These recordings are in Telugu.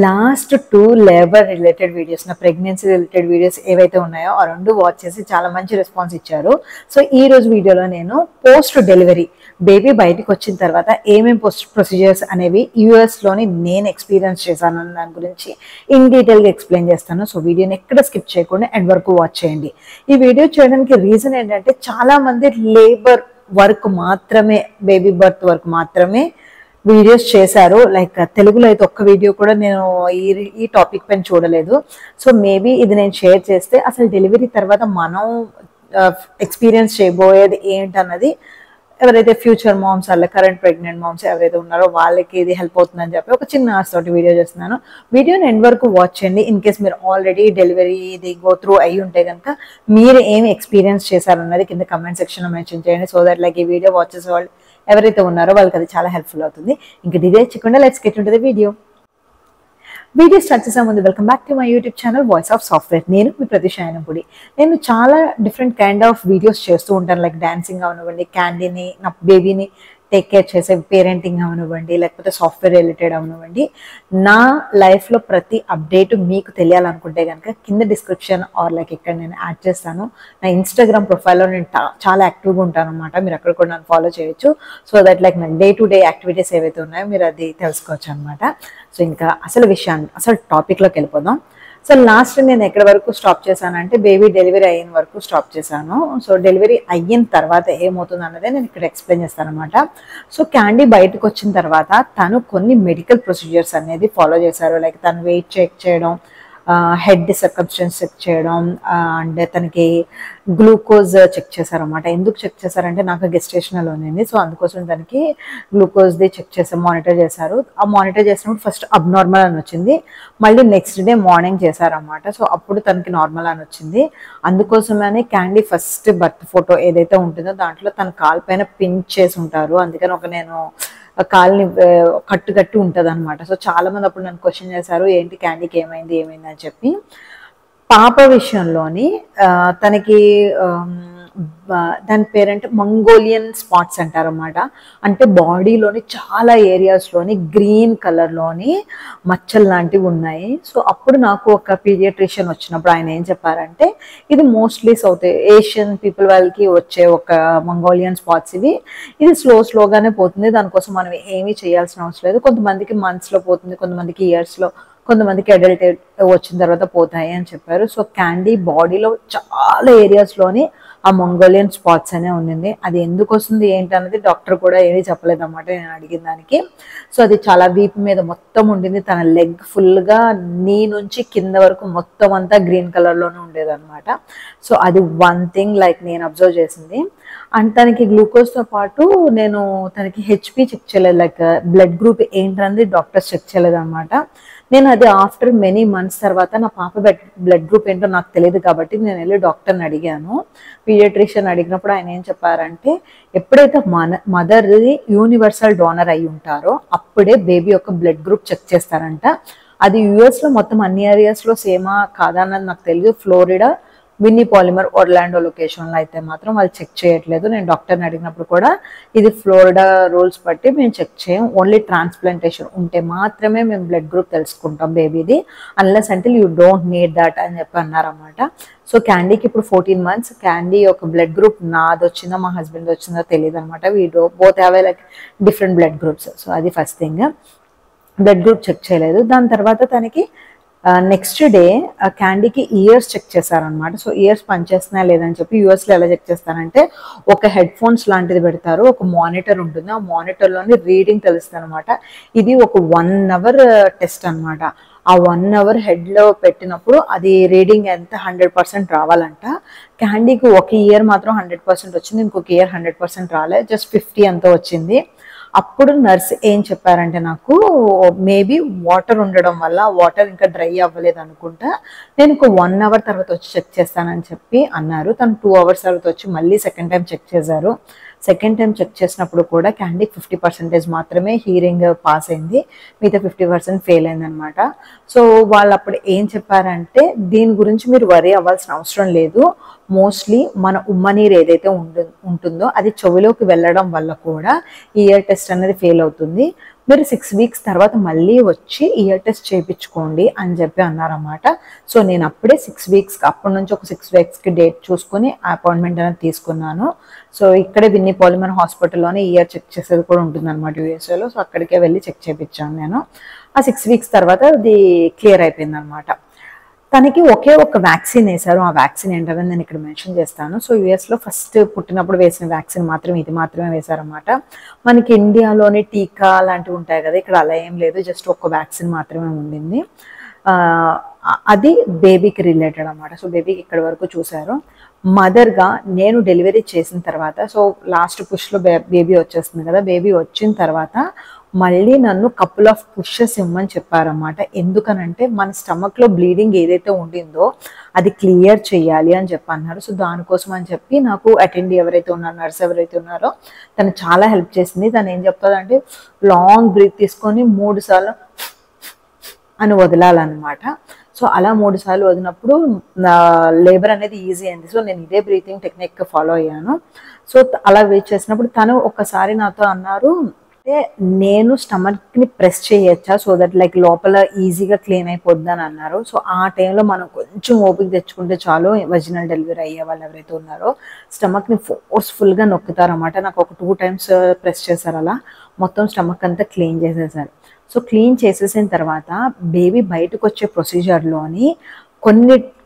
లాస్ట్ 2 లేబర్ రిలేటెడ్ వీడియోస్, నా ప్రెగ్నెన్సీ రిలేటెడ్ వీడియోస్ ఏవైతే ఉన్నాయో ఆ 2 వాచ్ చేసి చాలా మంచి రెస్పాన్స్ ఇచ్చారు. సో ఈ రోజు వీడియోలో నేను పోస్ట్ డెలివరీ బేబీ బయటకు వచ్చిన తర్వాత ఏమేమి పోస్ట్ ప్రొసీజర్స్ అనేవి యూఎస్లోని నేను ఎక్స్పీరియన్స్ చేశాను అన్న దాని గురించి ఇన్ డీటెయిల్గా ఎక్స్ప్లెయిన్ చేస్తాను. సో వీడియోని ఎక్కడ స్కిప్ చేయకుండా ఎండ్ వరకు వాచ్ చేయండి. ఈ వీడియో చేయడానికి రీజన్ ఏంటంటే చాలామంది లేబర్ వర్క్ మాత్రమే, బేబీ బర్త్ వర్క్ మాత్రమే వీడియోస్ చేశారు. లైక్ తెలుగులో అయితే ఒక్క వీడియో కూడా నేను ఈ టాపిక్ పైన చూడలేదు. సో మేబీ ఇది నేను షేర్ చేస్తే అసలు డెలివరీ తర్వాత మనం ఎక్స్పీరియన్స్ చేయబోయేది ఏంటన్నది ఎవరైతే ఫ్యూచర్ మామ్స్ అలా కరెంట్ ప్రెగ్నెంట్ మామ్స్ ఎవరైతే ఉన్నారో వాళ్ళకి ఇది హెల్ప్ అవుతుందని చెప్పి ఒక చిన్న ఆశతోటి వీడియో చేస్తున్నాను. వీడియోని ఎండ్ వరకు వాచ్ చేయండి. ఇన్ కేస్ మీరు ఆల్రెడీ డెలివరీ ఇది గో త్రూ అయ్యి ఉంటే కనుక మీరు ఏమి ఎక్స్పీరియన్స్ చేశారన్నది కింద కమెంట్ సెక్షన్లో మెన్షన్ చేయండి. సో దట్ లైక్ ఈ వీడియో వాచ్ చేసే వాళ్ళు ఎవరైతే ఉన్నారో వాళ్ళకి అది చాలా హెల్ప్ఫుల్ అవుతుంది. ఇంకా డిలే చేయకుండా let's get into the video. Video start చేసే ముందు welcome back to my YouTube channel voice of software. నేను మీ ప్రతిష్ ఆయనపూడి. నేను చాలా డిఫరెంట్ కైండ్ ఆఫ్ వీడియోస్ చేస్తూ ఉంటాను. లైక్ డాన్సింగ్ అవనివ్వండి, క్యాండీని, నా బేబీని టేక్ కేర్ చేసే పేరెంటింగ్ అవనివ్వండి, లేకపోతే సాఫ్ట్వేర్ రిలేటెడ్ అవనివ్వండి. నా లైఫ్లో ప్రతి అప్డేట్ మీకు తెలియాలనుకుంటే కనుక కింద డిస్క్రిప్షన్ ఆర్ లైక్ ఇక్కడ నేను యాడ్ చేస్తాను. నా ఇన్స్టాగ్రామ్ ప్రొఫైల్లో నేను చాలా యాక్టివ్గా ఉంటాను అనమాట. మీరు అక్కడ కూడా నన్ను ఫాలో చేయొచ్చు. సో దట్ లైక్ నా డే టు డే యాక్టివిటీస్ ఏవైతే ఉన్నాయో మీరు అది తెలుసుకోవచ్చు అనమాట. సో ఇంకా అసలు టాపిక్లోకి వెళ్ళిపోదాం. సో లాస్ట్ నేను ఎక్కడి వరకు స్టాప్ చేశానంటే బేబీ డెలివరీ అయిన వరకు స్టాప్ చేశాను. సో డెలివరీ అయిన తర్వాత ఏమవుతుంది అన్నదే నేను ఇక్కడ ఎక్స్ప్లెయిన్ చేస్తాను అనమాట. సో క్యాండీ బయటకు వచ్చిన తర్వాత తను కొన్ని మెడికల్ ప్రొసీజర్స్ అనేది ఫాలో చేశారు. లైక్ తను వెయిట్ చెక్ చేయడం, హెడ్ సర్కమ్స్టెన్స్ చెక్ చేయడం, అండ్ తనకి గ్లూకోజ్ చెక్ చేశారనమాట. ఎందుకు చెక్ చేశారంటే నాకు గెస్టేషనల్ ఉంది. సో అందుకోసం తనకి గ్లూకోజ్ది చెక్ చేసి మానిటర్ చేశారు. ఆ మానిటర్ చేసినప్పుడు ఫస్ట్ అబ్నార్మల్ అని వచ్చింది. మళ్ళీ నెక్స్ట్ డే మార్నింగ్ చేశారనమాట. సో అప్పుడు తనకి నార్మల్ అని వచ్చింది. అందుకోసమనే క్యాండీ ఫస్ట్ బర్త్ ఫోటో ఏదైతే ఉంటుందో దాంట్లో తన కాలు పైన పించ్ చేసి ఉంటారు. అందుకని నేను కాల్ని కట్టు ఉంటుంది అనమాట. సో చాలా మంది అప్పుడు నన్ను క్వశ్చన్ చేశారు, ఏంటి క్యాండీకి ఏమైంది అని చెప్పి. పాప విషయంలోని తనకి దాని పేరంటే మంగోలియన్ స్పాట్స్ అంటారన్నమాట. అంటే బాడీలోని చాలా ఏరియాస్లోని గ్రీన్ కలర్లోని మచ్చలు లాంటివి ఉన్నాయి. సో అప్పుడు నాకు ఒక పీడియాట్రిషియన్ వచ్చినప్పుడు ఆయన ఏం చెప్పారంటే ఇది మోస్ట్లీ సౌత్ ఏషియన్ పీపుల్ వాళ్ళకి వచ్చే ఒక మంగోలియన్ స్పాట్స్ ఇది స్లోగానే పోతుంది. దానికోసం మనం ఏమీ చేయాల్సిన అవసరం లేదు. కొంతమందికి మంత్స్లో పోతుంది, కొంతమందికి ఇయర్స్లో, కొంతమందికి అడల్ట్ వచ్చిన తర్వాత పోతాయి అని చెప్పారు. సో క్యాండీ బాడీలో చాలా ఏరియాస్లోని ఆ మంగోలియన్ స్పాట్స్ అనే ఉండింది. అది ఎందుకు వస్తుంది ఏంటన్నది డాక్టర్ కూడా ఏమీ చెప్పలేదు అన్నమాట నేను అడిగిన దానికి. సో అది చాలా వీపు మీద మొత్తం ఉండింది. తన లెగ్ ఫుల్గా నీ నుంచి కింద వరకు మొత్తం అంతా గ్రీన్ కలర్లోనే ఉండేదన్నమాట. సో అది వన్ థింగ్ లైక్ నేను అబ్జర్వ్ చేసింది. అండ్ తనకి గ్లూకోజ్తో పాటు నేను తనకి హెచ్పి చెక్ చేయలేదు, లైక్ బ్లడ్ గ్రూప్ ఏంటన్నది డాక్టర్స్ చెక్ చేయలేదు అనమాట. నేను అది ఆఫ్టర్ మెనీ మంత్స్ తర్వాత నా పాప బ్లడ్ గ్రూప్ ఏంటో నాకు తెలియదు కాబట్టి నేను వెళ్ళి డాక్టర్ని అడిగాను. పీడియాట్రిషియన్ అడిగినప్పుడు ఆయన ఏం చెప్పారంటే ఎప్పుడైతే మదర్ది యూనివర్సల్ డోనర్ అయి ఉంటారో అప్పుడే బేబీ యొక్క బ్లడ్ గ్రూప్ చెక్ చేస్తారంట. అది యుఎస్లో మొత్తం అన్ని ఏరియాస్లో సేమా కాదా అన్నది నాకు తెలియదు. ఫ్లోరిడా, విన్నీ పాలిమర్, ఒర్లాండో లొకేషన్లో అయితే మాత్రం వాళ్ళు చెక్ చేయట్లేదు. నేను డాక్టర్ని అడిగినప్పుడు కూడా ఇది ఫ్లోరిడా రూల్స్ బట్టి మేము చెక్ చేయం, ఓన్లీ ట్రాన్స్ప్లాంటేషన్ ఉంటే మాత్రమే మేము బ్లడ్ గ్రూప్ తెలుసుకుంటాం బేబీది, unless until you don't need that అని చెప్పి అన్నారన్నమాట. సో క్యాండీకి ఇప్పుడు 14 months. క్యాండీ యొక్క బ్లడ్ గ్రూప్ నాది వచ్చిందో మా హస్బెండ్ వచ్చిందో తెలియదు అనమాట. We both have like different blood groups. So అది first thing. Blood group check చేయలేదు. దాని తర్వాత తనకి నెక్స్ట్ డే క్యాండీకి ఇయర్స్ చెక్ చేశారనమాట. సో ఇయర్స్ పనిచేస్తున్నాయా లేదని చెప్పి యూఎస్లో ఎలా చెక్ చేస్తారంటే ఒక హెడ్ ఫోన్స్ లాంటిది పెడతారు, ఒక మానిటర్ ఉంటుంది. ఆ మానిటర్లోని రీడింగ్ తెలుస్తుంది అనమాట. ఇది ఒక 1 hour టెస్ట్ అనమాట. ఆ 1 hour హెడ్లో పెట్టినప్పుడు అది రీడింగ్ ఎంత 100% రావాలంట. క్యాండీకి ఒక ఇయర్ మాత్రం 100% వచ్చింది, ఇంకొక ఇయర్ 100% రాలే, జస్ట్ 50 అంతా వచ్చింది. అప్పుడు నర్స్ ఏం చెప్పారంటే నాకు మేబీ వాటర్ ఉండడం వల్ల వాటర్ ఇంకా డ్రై అవ్వలేదు అనుకుంటా, నేను ఇంకో 1 hour తర్వాత వచ్చి చెక్ చేస్తానని చెప్పి అన్నారు. తను 2 hours తర్వాత వచ్చి మళ్ళీ సెకండ్ టైం చెక్ చేశారు. సెకండ్ టైం చెక్ చేసినప్పుడు కూడా క్యాండీ 50% మాత్రమే హీరింగ్ పాస్ అయింది, మిగతా 50% ఫెయిల్ అయింది అనమాట. సో వాళ్ళు అప్పుడు ఏం చెప్పారంటే దీని గురించి మీరు వరీ అవ్వాల్సిన అవసరం లేదు, మోస్ట్లీ మన ఉమ్మ నీరు ఏదైతే ఉంటుందో అది చెవిలోకి వెళ్ళడం వల్ల కూడా ఈ ఇయర్ టెస్ట్ అనేది ఫెయిల్ అవుతుంది. మీరు 6 వీక్స్ తర్వాత మళ్ళీ వచ్చి ఇయర్ టెస్ట్ చేయించుకోండి అని చెప్పి అన్నారన్నమాట. సో నేను అప్పుడే 6 వీక్స్ అప్పటి నుంచి ఒక 6 వీక్స్కి డేట్ చూసుకొని అపాయింట్మెంట్ అనేది తీసుకున్నాను. సో ఇక్కడే విన్నీ పాలిమర్ హాస్పిటల్లోనే ఇయర్ చెక్ చేసేది కూడా ఉంటుందన్నమాట యూఎస్ఏలో. సో అక్కడికే వెళ్ళి చెక్ చేయించాను నేను. ఆ 6 వీక్స్ తర్వాత అది క్లియర్ అయిపోయింది అనమాట. తనకి ఒకే ఒక వ్యాక్సిన్ వేశారు. ఆ వ్యాక్సిన్ ఏంటనేది నేను ఇక్కడ మెన్షన్ చేస్తాను. సో యూఎస్లో ఫస్ట్ పుట్టినప్పుడు వేసిన వ్యాక్సిన్ మాత్రం ఇది మాత్రమే వేశారన్నమాట. మనకి ఇండియాలోని టీకా లాంటివి ఉంటాయి కదా, ఇక్కడ అలా ఏం లేదు, జస్ట్ ఒక వ్యాక్సిన్ మాత్రమే ఉండింది. అది బేబీకి రిలేటెడ్ అనమాట. సో బేబీకి ఇక్కడి వరకు చూశారు. మదర్గా నేను డెలివరీ చేసిన తర్వాత, సో లాస్ట్ పుష్లో బేబీ వచ్చేస్తుంది కదా, బేబీ వచ్చిన తర్వాత మళ్ళీ నన్ను కపుల్ ఆఫ్ పుషెస్ ఇవ్వమని చెప్పారన్నమాట. ఎందుకనంటే మన స్టమక్లో బ్లీడింగ్ ఏదైతే ఉండిందో అది క్లియర్ చేయాలి అని చెప్పి అన్నారు. సో దానికోసం అని చెప్పి నాకు అటెండ్ ఎవరైతే ఉన్నారో, నర్స్ ఎవరైతే ఉన్నారో తను చాలా హెల్ప్ చేసింది. తను ఏం చెప్తుందంటే లాంగ్ బ్రీత్ తీసుకొని 3 సార్లు అని వదలాలన్నమాట. సో అలా 3 సార్లు వదిలినప్పుడు లేబర్ అనేది ఈజీ అయింది. సో నేను ఇదే బ్రీతింగ్ టెక్నిక్ ఫాలో అయ్యాను. సో అలా వెయిట్ చేసినప్పుడు తను ఒక్కసారి నాతో అన్నారు, అంటే నేను స్టమక్ని ప్రెస్ చేయొచ్చా, సో దట్ లైక్ లోపల ఈజీగా క్లీన్ అయిపోద్ది అని అన్నారు. సో ఆ టైంలో మనం కొంచెం ఓపిక తెచ్చుకుంటే చాలు. వజినల్ డెలివరీ అయ్యే వాళ్ళు ఎవరైతే ఉన్నారో స్టమక్ని ఫోర్స్ఫుల్గా నొక్కుతారన్నమాట. నాకు ఒక 2 టైమ్స్ ప్రెస్ చేశారు, అలా మొత్తం స్టమక్ అంతా క్లీన్ చేసేసారు. సో క్లీన్ చేసేసిన తర్వాత బేబీ బయటకు వచ్చే ప్రొసీజర్లోని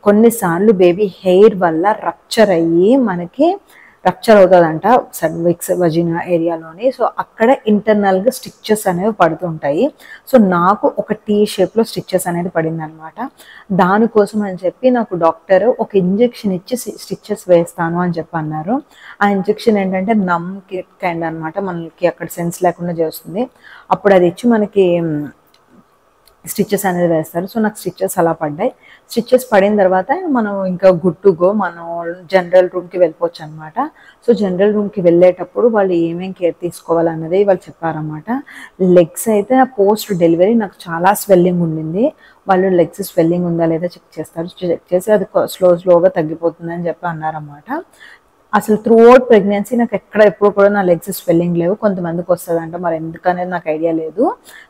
కొన్నిసార్లు బేబీ హెయిర్ వల్ల రప్చర్ అయ్యి మనకి రప్చర్ అవుతుందంట సర్విక్స్ వజినా ఏరియాలోని. సో అక్కడ ఇంటర్నల్గా స్టిచ్చెస్ అనేవి పడుతుంటాయి. సో నాకు ఒక టీ షేప్లో స్టిచ్చెస్ అనేది పడింది అనమాట. దానికోసం అని చెప్పి నాకు డాక్టర్ ఒక ఇంజెక్షన్ ఇచ్చి స్టిచ్చెస్ వేస్తాను అని చెప్పి అన్నారు. ఆ ఇంజెక్షన్ ఏంటంటే నమ్ కైండ్ అనమాట, మనకి అక్కడ సెన్స్ లేకుండా చేస్తుంది. అప్పుడు అది ఇచ్చి మనకి స్టిచ్చెస్ అనేది వేస్తారు. సో నాకు స్టిచ్చెస్ అలా పడ్డాయి. స్టిచ్చెస్ పడిన తర్వాత మనం ఇంకా గుడ్ టు గో, మనం జనరల్ రూమ్కి వెళ్ళిపోవచ్చు అనమాట. సో జనరల్ రూమ్కి వెళ్ళేటప్పుడు వాళ్ళు ఏమేమి కేర్ తీసుకోవాలన్నది వాళ్ళు చెప్పారన్నమాట. లెగ్స్ అయితే పోస్ట్ డెలివరీ నాకు చాలా స్వెల్లింగ్ ఉండింది. వాళ్ళు లెగ్స్ స్వెల్లింగ్ ఉందా లేదా చెక్ చేస్తారు. చెక్ చేసి అది స్లోగా తగ్గిపోతుందని చెప్పి అన్నారన్నమాట. అసలు త్రూ అవుట్ ప్రెగ్నెన్సీ నాకు ఎప్పుడు కూడా నా లెగ్స్ స్వెల్లింగ్ లేవు. కొంతమందికి వస్తుందంట, మరి ఎందుకనేది నాకు ఐడియా లేదు.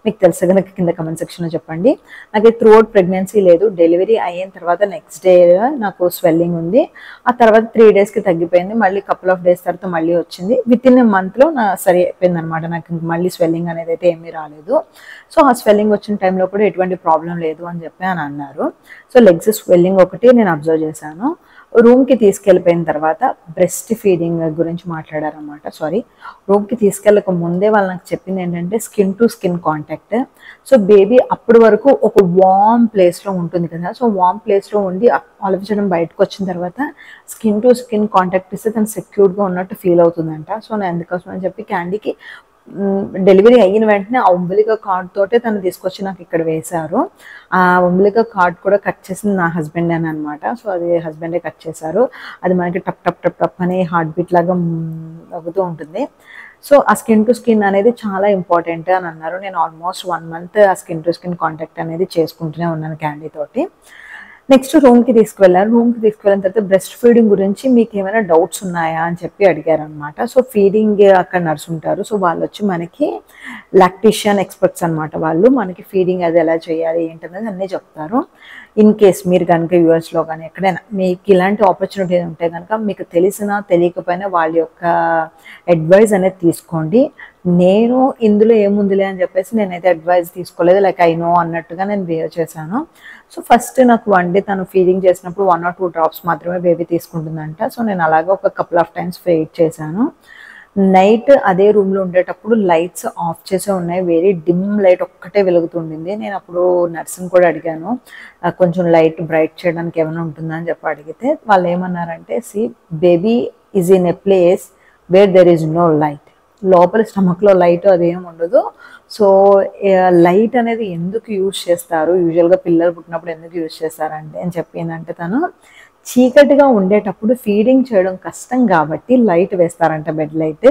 మీకు తెలిసి కనుక కింద కమెంట్ సెక్షన్లో చెప్పండి. నాకు త్రూ అవుట్ ప్రెగ్నెన్సీ లేదు. డెలివరీ అయిన తర్వాత నెక్స్ట్ డే నాకు స్వెల్లింగ్ ఉంది. ఆ తర్వాత 3 డేస్కి తగ్గిపోయింది. మళ్ళీ కపుల్ ఆఫ్ డేస్ తర్వాత మళ్ళీ వచ్చింది. విత్ ఇన్ ఎ మంత్లో నా సరి అయిపోయింది అనమాట. నాకు మళ్ళీ స్వెల్లింగ్ అనేది అయితే ఏమీ రాలేదు. సో ఆ స్వెల్లింగ్ వచ్చిన టైంలో కూడా ఎటువంటి ప్రాబ్లం లేదు అని చెప్పి అని అన్నారు. సో లెగ్స్ స్వెల్లింగ్ ఒకటి నేను అబ్జర్వ్ చేశాను. రూమ్కి తీసుకెళ్ళిపోయిన తర్వాత బ్రెస్ట్ ఫీడింగ్ గురించి మాట్లాడారన్నమాట. రూమ్కి తీసుకెళ్ళక ముందే వాళ్ళు నాకు చెప్పింది ఏంటంటే skin to skin contact. So baby అప్పటి వరకు ఒక వార్మ్ ప్లేస్లో ఉంటుంది కదా, సో వార్మ్ ప్లేస్లో ఉండి ఆలోచించడం బయటకు వచ్చిన తర్వాత స్కిన్ టు స్కిన్ కాంటాక్ట్ ఇస్తే తను సెక్యూర్డ్గా ఉన్నట్టు ఫీల్ అవుతుందంట. సో నేను అందుకోసం అని చెప్పి క్యాండీకి డెలివరీ అయిన వెంటనే ఆ ఉంబలికా కార్డ్ తోటే తను తీసుకొచ్చి నాకు ఇక్కడ వేశారు. ఆ ఉంబలికా కార్డ్ కూడా కట్ చేసింది నా హస్బెండ్ అని అనమాట. సో అది హస్బెండే కట్ చేశారు. అది మనకి టప్ టప్ టప్ టప్ అనే హార్ట్ బీట్ లాగా అవుతూ ఉంటుంది. సో ఆ స్కిన్ టు స్కిన్ అనేది చాలా ఇంపార్టెంట్ అని అన్నారు. నేను ఆల్మోస్ట్ 1 మంత్ ఆ స్కిన్ టు స్కిన్ కాంటాక్ట్ అనేది చేసుకుంటూనే ఉన్నాను క్యాండీ తోటి. నెక్స్ట్ రూమ్కి తీసుకువెళ్ళారు. రూమ్కి తీసుకువెళ్ళిన తర్వాత బ్రెస్ట్ ఫీడింగ్ గురించి మీకు ఏమైనా డౌట్స్ ఉన్నాయా అని చెప్పి అడిగారు అనమాట. సో ఫీడింగ్ అక్కడ నర్స్ ఉంటారు. సో వాళ్ళు వచ్చి మనకి లాక్టేషన్ ఎక్స్పర్ట్స్ అనమాట. వాళ్ళు మనకి ఫీడింగ్ అది ఎలా చేయాలి ఏంటనేది అన్నీ చెప్తారు. ఇన్ కేస్ మీరు కనుక యూఎస్లో కానీ ఎక్కడైనా మీకు ఇలాంటి ఆపర్చునిటీ ఉంటే కనుక మీకు తెలిసినా తెలియకపోయినా వాళ్ళ యొక్క అడ్వైజ్ అనేది తీసుకోండి. నేను ఇందులో ఏముందిలే అని చెప్పేసి నేనైతే అడ్వైజ్ తీసుకోలేదు, లైక్ ఐ నో అన్నట్టుగా నేను బిహేవ్ చేశాను. సో ఫస్ట్ నాకు 1 డే తను ఫీడింగ్ చేసినప్పుడు 1 or 2 డ్రాప్స్ మాత్రమే బేబీ తీసుకుంటుందంట. సో నేను అలాగే ఒక కపుల్ ఆఫ్ టైమ్స్ ఫీడ్ చేశాను. నైట్ అదే రూమ్లో ఉండేటప్పుడు లైట్స్ ఆఫ్ చేసే ఉన్నాయి, వెరీ డిమ్ లైట్ ఒక్కటే వెలుగుతుండింది. నేను అప్పుడు నర్స్ని కూడా అడిగాను, కొంచెం లైట్ బ్రైట్ చేయడానికి ఏమైనా ఉంటుందా అని చెప్పి అడిగితే వాళ్ళు ఏమన్నారంటే, see baby is in a place where there is no light. లోపల స్టమక్లో లైట్ అదేం ఉండదు. సో లైట్ అనేది ఎందుకు యూజ్ చేస్తారు, యూజువల్గా పిల్లలు పుట్టినప్పుడు ఎందుకు యూజ్ చేస్తారంటే అని చెప్పిందంటే, తను చీకటిగా ఉండేటప్పుడు ఫీడింగ్ చేయడం కష్టం కాబట్టి లైట్ వేస్తారంట, బెడ్ లైట్.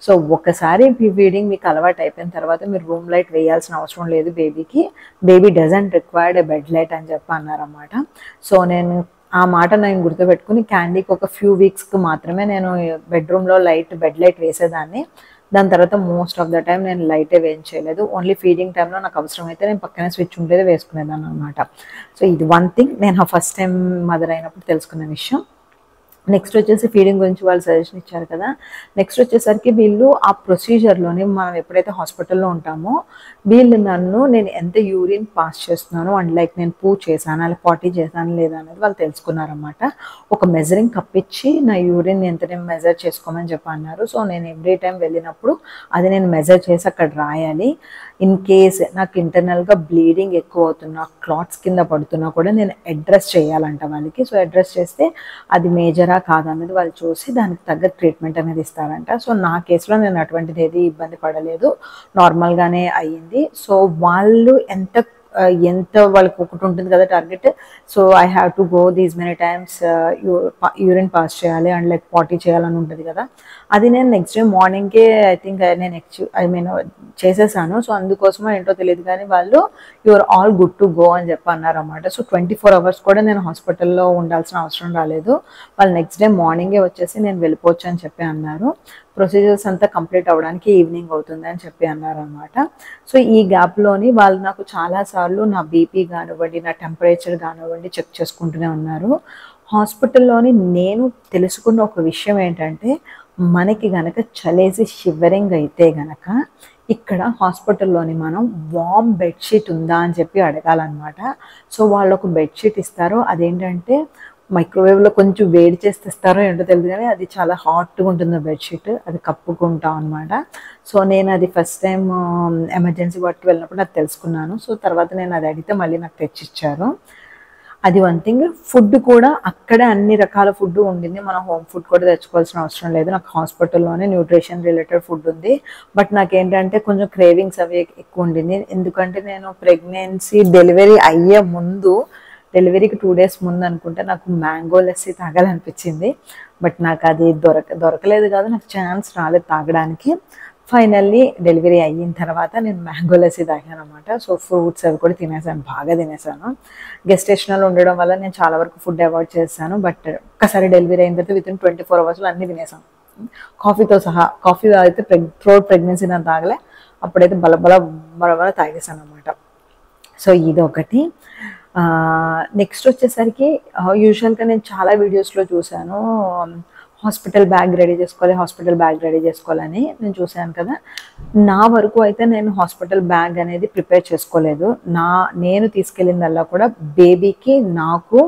సో ఒకసారి ఫీడింగ్ మీకు అలవాటు అయిపోయిన తర్వాత మీరు రూమ్ లైట్ వేయాల్సిన అవసరం లేదు బేబీకి. Baby doesn't required a bed light అని చెప్పి అన్నారన్నమాట. సో నేను ఆ మాట నేను గుర్తుపెట్టుకుని క్యాండీకి ఒక ఫ్యూ వీక్స్కి మాత్రమే నేను బెడ్రూమ్లో బెడ్ లైట్ వేసేదాన్ని. దాని తర్వాత మోస్ట్ ఆఫ్ ద టైం నేను లైటే వేయించలేదు. ఓన్లీ ఫీడింగ్ టైంలో నాకు అవసరమైతే నేను పక్కనే స్విచ్ ఉండేది వేసుకునేదాన్ని అనమాట. సో ఇది వన్ థింగ్ నేను ఫస్ట్ టైం మదర్ అయినప్పుడు తెలుసుకున్న విషయం. నెక్స్ట్ వచ్చేసి ఫీడింగ్ గురించి వాళ్ళు సజెషన్ ఇచ్చారు కదా. నెక్స్ట్ వచ్చేసరికి వీళ్ళు ఆ ప్రొసీజర్లోని మనం ఎప్పుడైతే హాస్పిటల్లో ఉంటామో వీళ్ళు నేను ఎంత యూరిన్ పాస్ చేస్తున్నాను అండ్ లైక్ నేను పూ చేశాను అలా పాటీ చేశాను లేదా అనేది వాళ్ళు తెలుసుకున్నారన్నమాట. ఒక మెజరింగ్ కప్ ఇచ్చి నా యూరిన్ ఎంత నేను మెజర్ చేసుకోమని చెప్పి అన్నారు. సో నేను ఎవ్రీ టైం వెళ్ళినప్పుడు అది నేను మెజర్ చేసి అక్కడ రాయాలి. ఇన్ కేస్ నాకు ఇంటర్నల్గా బ్లీడింగ్ ఎక్కువ అవుతున్నా క్లాట్స్ కింద పడుతున్నా కూడా నేను అడ్రస్ చేయాలంట వాళ్ళకి. సో అడ్రస్ చేస్తే అది మేజరా కాదన్నది వాళ్ళు చూసి దానికి తగ్గ ట్రీట్మెంట్ అనేది ఇస్తారంట. సో నా కేసులో నేను అటువంటిది ఏది ఇబ్బంది పడలేదు, నార్మల్గానే అయ్యింది. సో వాళ్ళు ఎంత వాళ్ళకి ఒకటి ఉంటుంది కదా target. So I have to go these many times urine pass చేయాలి అండ్ లైక్ పాటీ చేయాలని ఉంటుంది కదా. అది నేను నెక్స్ట్ డే మార్నింగ్కే ఐ థింక్ నేను చేసేసాను. సో అందుకోసమో ఏంటో తెలియదు కానీ వాళ్ళు you're all good to go అని చెప్పి అన్నారు అన్నమాట. సో 24 hours కూడా నేను హాస్పిటల్లో ఉండాల్సిన అవసరం రాలేదు. వాళ్ళు నెక్స్ట్ డే మార్నింగే వచ్చేసి నేను వెళ్ళిపోవచ్చు అని చెప్పి అన్నారు. ప్రొసీజర్స్ అంతా కంప్లీట్ అవ్వడానికి ఈవినింగ్ అవుతుంది అని చెప్పి అన్నారు అనమాట. సో ఈ గ్యాప్లోని వాళ్ళు నాకు చాలాసార్లు నా బీపీ కానివ్వండి నా టెంపరేచర్ కానివ్వండి చెక్ చేసుకుంటూనే ఉన్నారు. హాస్పిటల్లోని నేను తెలుసుకున్న ఒక విషయం ఏంటంటే మనకి గనక చలేసి షివరింగ్ అయితే గనక ఇక్కడ హాస్పిటల్లోని మనం వామ్ బెడ్షీట్ ఉందా అని చెప్పి అడగాలన్నమాట. సో వాళ్ళు ఒక బెడ్షీట్ ఇస్తారు. అదేంటంటే మైక్రోవేవ్లో కొంచెం వేడి చేస్తే ఇస్తారో ఏంటో తెలియదు కానీ అది చాలా హాట్గా ఉంటుంది బెడ్షీట్. అది కప్పుకుంటాం అనమాట. సో నేను అది ఫస్ట్ టైం ఎమర్జెన్సీ వాటికి వెళ్ళినప్పుడు నాకు తెలుసుకున్నాను. సో తర్వాత నేను అది అడిగితే మళ్ళీ నాకు తెచ్చిచ్చారు. అది వన్ థింగ్. ఫుడ్ కూడా అక్కడే అన్ని రకాల ఫుడ్ ఉండింది. మనం హోమ్ ఫుడ్ కూడా తెచ్చుకోవాల్సిన అవసరం లేదు. నాకు హాస్పిటల్లోనే న్యూట్రిషన్ రిలేటెడ్ ఫుడ్ ఉంది. బట్ నాకేంటంటే కొంచెం క్రేవింగ్స్ అవి ఎక్కువ ఉండింది. ఎందుకంటే నేను ప్రెగ్నెన్సీ డెలివరీ అయ్యే ముందు, డెలివరీకి 2 days ముందు అనుకుంటే నాకు మ్యాంగో లస్సీ తాగాలనిపించింది. బట్ నాకు అది దొరకలేదు కాదు, నాకు ఛాన్స్ రాలేదు తాగడానికి. ఫైనల్లీ డెలివరీ అయిన తర్వాత నేను మ్యాంగో లస్సీ తాగాను అనమాట. సో ఫ్రూట్స్ అవి కూడా తినేసాను, బాగా తినేసాను. గెస్టేషనల్ ఉండడం వల్ల నేను చాలా వరకు ఫుడ్ అవాయిడ్ చేశాను. బట్ ఒక్కసారి డెలివరీ అయిన తర్వాత వితిన్ 24 hours అన్నీ తినేసాను, కాఫీతో సహా. కాఫీ అయితే థ్రోట్ ప్రెగ్నెన్సీ నేను తాగలే, అప్పుడైతే బలబల తాగేసాను అనమాట. సో ఇది ఒకటి. నెక్స్ట్ వచ్చేసరికి యూజువల్గా నేను చాలా వీడియోస్లో చూశాను హాస్పిటల్ బ్యాగ్ రెడీ చేసుకోవాలని నేను చూశాను కదా. నా వరకు అయితే నేను హాస్పిటల్ బ్యాగ్ అనేది ప్రిపేర్ చేసుకోలేదు. నేను తీసుకెళ్ళిందల్లా కూడా బేబీకి నాకు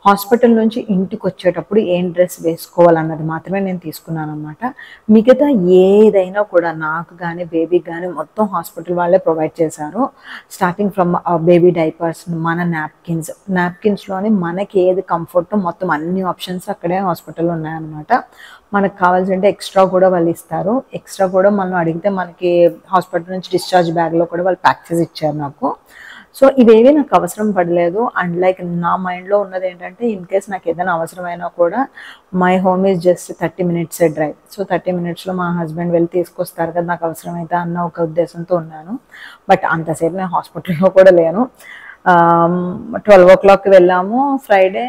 హాస్పిటల్ నుంచి ఇంటికి వచ్చేటప్పుడు ఏం డ్రెస్ వేసుకోవాలన్నది మాత్రమే నేను తీసుకున్నాను అనమాట. మిగతా ఏదైనా కూడా నాకు కానీ బేబీకి కానీ మొత్తం హాస్పిటల్ వాళ్ళే ప్రొవైడ్ చేశారు. స్టార్టింగ్ ఫ్రమ్ బేబీ డైపర్స్, మన నాప్కిన్స్లోని మనకి ఏది కంఫర్ట్ మొత్తం అన్ని ఆప్షన్స్ అక్కడే హాస్పిటల్లో ఉన్నాయన్నమాట. మనకు కావాల్సింటే ఎక్స్ట్రా కూడా వాళ్ళు ఇస్తారు. ఎక్స్ట్రా కూడా మనం అడిగితే మనకి హాస్పిటల్ నుంచి డిశ్చార్జ్ బ్యాగ్లో కూడా వాళ్ళు ప్యాక్ చేసి ఇచ్చారు నాకు. సో ఇవేవి నాకు అవసరం పడలేదు. అండ్ లైక్ నా మైండ్లో ఉన్నది ఏంటంటే ఇన్ కేస్ నాకు ఏదైనా అవసరమైనా కూడా my home is just 30 minutes drive. So 30 minutesలో మా హస్బెండ్ వెళ్ళి తీసుకొస్తారు కదా నాకు అవసరమైతే అన్న ఒక ఉద్దేశంతో ఉన్నాను. బట్ అంతసేపు నేను హాస్పిటల్లో కూడా లేను. 12 o'clock వెళ్ళాము ఫ్రైడే.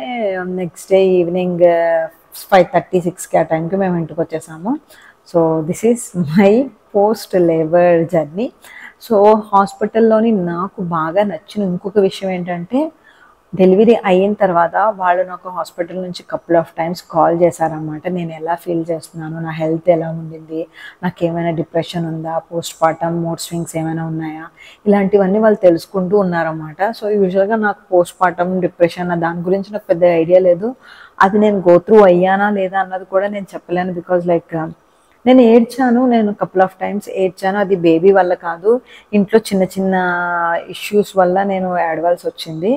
నెక్స్ట్ డే ఈవినింగ్ 5:30-6 ఆ టైంకి మేము ఇంటికి వచ్చేసాము. So this is my post labour journey. So హాస్పిటల్లోని నాకు బాగా నచ్చిన ఇంకొక విషయం ఏంటంటే డెలివరీ అయిన తర్వాత వాళ్ళు నాకు హాస్పిటల్ నుంచి కపుల్ ఆఫ్ టైమ్స్ కాల్ చేశారన్నమాట. నేను ఎలా ఫీల్ చేస్తున్నాను, నా హెల్త్ ఎలా ఉండింది, నాకు ఏమైనా డిప్రెషన్ ఉందా, పోస్ట్ పార్టమ్ మూడ్ స్వింగ్స్ ఏమైనా ఉన్నాయా, ఇలాంటివన్నీ వాళ్ళు తెలుసుకుంటూ ఉన్నారన్నమాట. సో యూజువల్గా నాకు పోస్ట్ పార్టమ్ డిప్రెషన్ దాని గురించి నాకు పెద్ద ఐడియా లేదు. అది నేను గో త్రూ అయ్యానా లేదా అన్నది కూడా నేను చెప్పలేను. బికాజ్ లైక్ నేను ఏడ్చాను, నేను కపుల్ ఆఫ్ టైమ్స్ ఏడ్చాను. అది బేబీ వల్ల కాదు, ఇంట్లో చిన్న చిన్న ఇష్యూస్ వల్ల నేను ఏడవాల్సి వచ్చింది.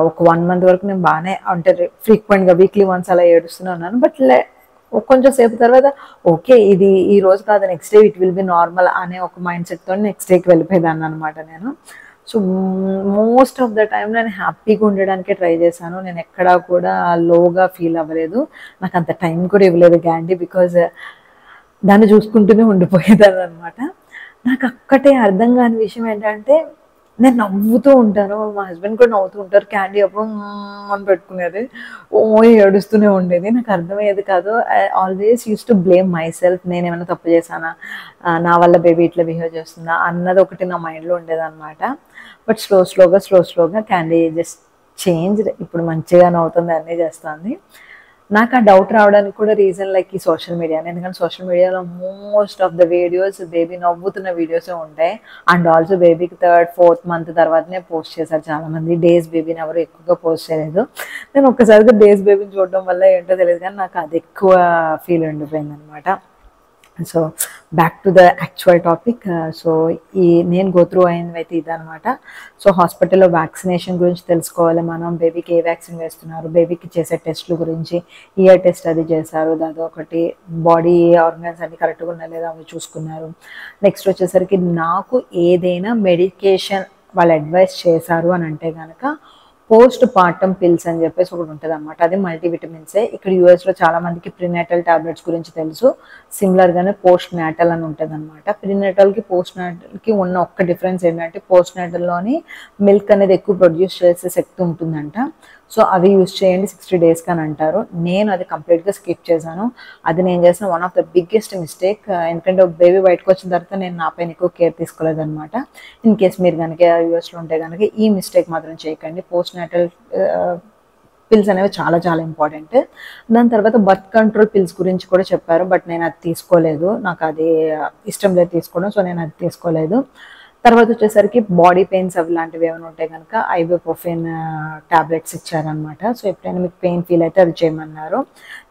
ఒక 1 month వరకు నేను బాగానే అంటే ఫ్రీక్వెంట్గా వీక్లీ వన్స్ అలా ఏడుస్తూనే ఉన్నాను. బట్ కొంచెం సేపు తర్వాత ఓకే ఇది ఈ రోజు కాదు next day it will be normal అనే ఒక మైండ్ సెట్తో నెక్స్ట్ డేకి వెళ్ళిపోయేదాన్ని అనమాట నేను. So most of the time నేను హ్యాపీగా ఉండడానికే ట్రై చేశాను. నేను ఎక్కడా కూడా లోగా ఫీల్ అవ్వలేదు. నాకు అంత టైం కూడా ఇవ్వలేదు గ్యాండీ, బికాజ్ దాన్ని చూసుకుంటూనే ఉండిపోయేదాన్ని అనమాట. నాకు అక్కటే అర్థం కాని విషయం ఏంటంటే నేను నవ్వుతూ ఉంటాను. మా హస్బెండ్ కూడా నవ్వుతూ ఉంటారు. క్యాండీ అప్పుడు అని పెట్టుకునేది. ఓ ఏడుస్తూనే ఉండేది. నాకు అర్థమయ్యేది కాదు. I always use to blame my self. నేనేమైనా తప్పు చేశానా? నా వల్ల బేబీ ఇట్లా బిహేవ్ చేస్తుందా? అన్నది ఒకటి నా మైండ్‌లో ఉండేదనమాట. బట్ స్లోగా క్యాండీ జస్ట్ చేంజ్డ్. ఇప్పుడు మంచిగా నవ్వుతుంది, అన్నీ చేస్తుంది. నాకు ఆ డౌట్ రావడానికి కూడా రీజన్ లైక్ ఈ సోషల్ మీడియానే. ఎందుకంటే సోషల్ మీడియాలో most of the videos baby నవ్వుతున్న వీడియోసే ఉంటాయి. అండ్ ఆల్సో బేబీకి 3rd, 4th మంత్ తర్వాతనే పోస్ట్ చేశారు చాలామంది. డేస్ బేబీని ఎవరు ఎక్కువగా పోస్ట్ చేయలేదు. నేను ఒక్కసారిగా డేస్ బేబీని చూడడం వల్ల ఏంటో తెలియదు కానీ నాకు అది ఎక్కువ ఫీల్ ఉండిపోయింది అనమాట. So back to the actual topic. So ఈ నేను గో త్రూ అయినవి అయితే ఇదనమాట. సో హాస్పిటల్లో వ్యాక్సినేషన్ గురించి తెలుసుకోవాలి మనం. బేబీకి ఏ వ్యాక్సిన్ వేస్తున్నారు, బేబీకి చేసే టెస్టుల గురించి, ఇయర్ టెస్ట్ అది చేశారు, అదొకటి. బాడీ ఆర్గన్స్ అన్ని కరెక్ట్గా ఉన్నాయా లేదా అవి చూసుకున్నారు. నెక్స్ట్ వచ్చేసరికి నాకు ఏదైనా మెడికేషన్ వాళ్ళు అడ్వైస్ చేశారు అని అంటే కనుక పోస్ట్ పార్టమ్ పిల్స్ అని చెప్పేసి ఒకటి ఉంటుంది అనమాట. అది మల్టీవిటమిన్సే. ఇక్కడ యూఎస్లో చాలా మందికి ప్రీనేటల్ టాబ్లెట్స్ గురించి తెలుసు. సిమిలర్గానే పోస్ట్ నాటల్ అని ఉంటుంది అనమాట. ప్రీనేటల్కి పోస్ట్ నాటల్కి ఉన్న ఒక్క డిఫరెన్స్ ఏంటంటే పోస్ట్ నాటల్లోని మిల్క్ అనేది ఎక్కువ ప్రొడ్యూస్ చేసే శక్తి ఉంటుందంట. సో అవి యూజ్ చేయండి 60 డేస్కి అని అంటారు. నేను అది కంప్లీట్గా స్కిప్ చేశాను. అది నేను చేసిన one of the biggest mistake. ఎందుకంటే బేబీ బయటకు వచ్చిన తర్వాత నేను నా పైన ఎక్కువ కేర్ తీసుకోలేదన్నమాట. ఇన్ కేస్ మీరు కనుక యూఎస్లో ఉంటే కనుక ఈ మిస్టేక్ మాత్రం చేయకండి. పోస్ట్ నాటల్ పిల్స్ అనేవి చాలా చాలా ఇంపార్టెంట్. దాని తర్వాత బర్త్ కంట్రోల్ పిల్స్ గురించి కూడా చెప్పారు. బట్ నేను అది తీసుకోలేదు. నాకు అది ఇష్టం లేదు తీసుకోవడం. సో నేను అది తీసుకోలేదు. తర్వాత వచ్చేసరికి బాడీ పెయిన్స్ అవి లాంటివి ఏమైనా ఉంటే కనుక ఐబుప్రోఫెన్ టాబ్లెట్స్ ఇచ్చారనమాట. సో ఎప్పుడైనా మీకు పెయిన్ ఫీల్ అయితే అది చేయమన్నారు.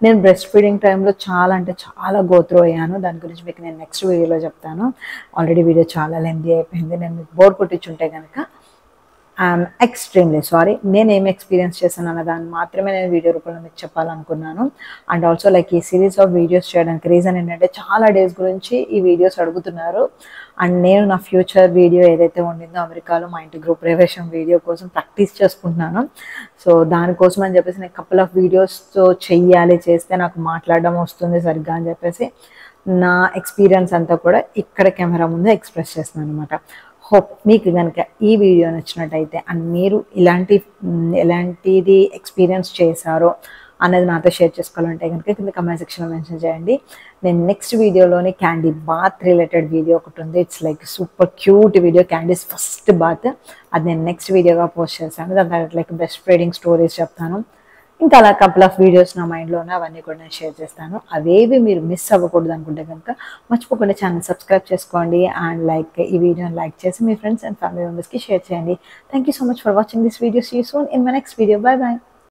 నేను బ్రెస్ట్ ఫీడింగ్ టైంలో చాలా అంటే చాలా గో త్రూ అయ్యాను. దాని గురించి మీకు నేను నెక్స్ట్ వీడియోలో చెప్తాను. ఆల్రెడీ వీడియో చాలా లెంతీ అయిపోయింది. నేను మీకు బోర్ కొట్టించుంటే కనుక ఐఎమ్ ఎక్స్ట్రీమ్లీ సారీ. నేను ఏం ఎక్స్పీరియన్స్ చేశాను అన్న దాన్ని మాత్రమే నేను వీడియో రూపంలో మీకు చెప్పాలనుకున్నాను. అండ్ ఆల్సో లైక్ ఈ సిరీస్ ఆఫ్ వీడియోస్ చేయడానికి రీజన్ ఏంటంటే చాలా డేస్ గురించి ఈ వీడియోస్ అడుగుతున్నారు. అండ్ నేను నా ఫ్యూచర్ వీడియో ఏదైతే ఉండిందో అమెరికాలో మా ఇంటి గృహ ప్రవేశం వీడియో కోసం ప్రాక్టీస్ చేసుకుంటున్నాను. సో దానికోసం అని చెప్పేసి నేను కపుల్ ఆఫ్ వీడియోస్తో చెయ్యాలి, చేస్తే నాకు మాట్లాడడం వస్తుంది సరిగ్గా అని చెప్పేసి నా ఎక్స్పీరియన్స్ అంతా కూడా ఇక్కడ కెమెరా ముందు ఎక్స్ప్రెస్ చేస్తున్నాను అనమాట. హోప్ మీకు కనుక ఈ వీడియో నచ్చినట్టయితే అండ్ మీరు ఎలాంటిది ఎక్స్పీరియన్స్ చేశారో అనేది నాతో షేర్ చేసుకోవాలంటే కనుక కింద కమెంట్ సెక్షన్లో మెన్షన్ చేయండి. నేను నెక్స్ట్ వీడియోలోని క్యాండీ బాత్ రిలేటెడ్ వీడియో ఒకటి ఉంది. It's like super cute video, Candy's first bath. అది నేను నెక్స్ట్ వీడియోగా పోస్ట్ చేశాను. దాని తర్వాత లైక్ బెస్ట్ ఫీడింగ్ స్టోరీస్ చెప్తాను. ఇంకా అలా కపుల్ ఆఫ్ వీడియోస్ నా మైండ్లో ఉన్నాయి, అవన్నీ కూడా నేను షేర్ చేస్తాను. అవేవి మీరు మిస్ అవ్వకూడదు అనుకుంటే కనుక మర్చిపోకుండా ఛానల్ సబ్స్క్రైబ్ చేసుకోండి. అండ్ లైక్ ఈ వీడియోని లైక్ చేసి మీ ఫ్రెండ్స్ అండ్ ఫ్యామిలీ మెంబర్స్కి షేర్ చేయండి. Thank you so much for watching this video. See you soon in my next video. Bye by.